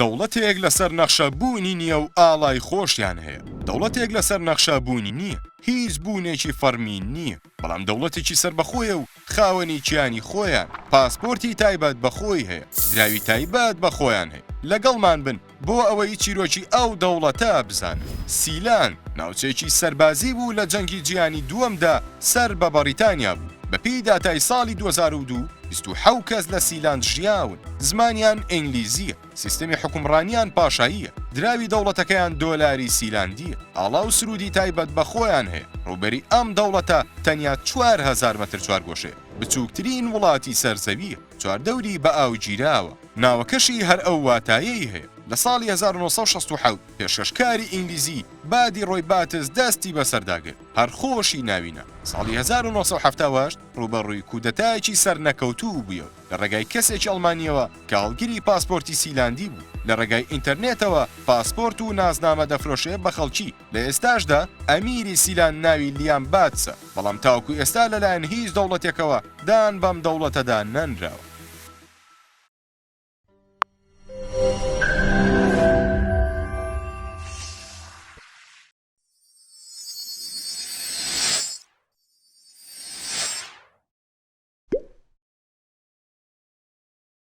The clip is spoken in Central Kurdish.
دەوڵەتێک لەسەر نەخشەبوونی نییە و ئاڵای خۆشیان هەیە. دەوڵەتێک لەسەر نەخشەبوونی نییە، هیچ بوونێکی فەرمی نییە، بەڵام دەوڵەتێکی سەربەخۆیە و خاوەنی گیانی خۆیان، پاسپۆرتی تایبەت بەخۆی هەیە، دراوی تایبەت بەخۆیان هەیە. لەگەڵمان بن بۆ ئەوەی چیرۆکی ئەو دەوڵەتە بزانن. سیلان ناوچەیەکی سەربازی بوو لە جەنگی جیهانی دووەمدا سەر بە بەریتانیا بوو. بەپێی داتای ساڵی 2002 27 کەس لە سیلان ژیاون. زمانیان ئینگلیزیە، سیستەمی حکومڕانیان پاشاییە، دراوی دەوڵەتەکەیان دۆلاری سیلاندیە، ئاڵا و سرودی تایبەت بەخۆیان هەیە. ڕووبەری ئەم دەوڵەتە تەنیا 4000 مەتر چوارگۆشەیە، بچووکترین وڵاتی سەرزەویە، چواردەوری بە ئاو گیراوە. ناوەکەشی هەر ئەو واتایەی هەیە. لە ساڵی 1967 پێشکەشکاری ئینگلیزی بادی ڕۆی باتس دەستی بەسەرداگرت، هەر خۆشی ناوینە. ساڵی 1970 ڕوبەڕووی کودەتایەکی سەر نەکەوتوو بووە لە ڕێگای کەسێکی ئەڵمانیەوە کە هەڵگیری پاسپۆرتی سیلاندی بوو. لە ڕێگای ئینتەرنێتەوە پاسپۆرت و نازنامە دەفرۆشێ بە خەڵکی. لە ئێستاشدا ئەمیری سیلان ناوی لیام باتسە، بەڵام تاوکو ئێستا لەلایەن هیچ دەوڵەتێکەوە دان بەم دەوڵەتەدا نەنراوە.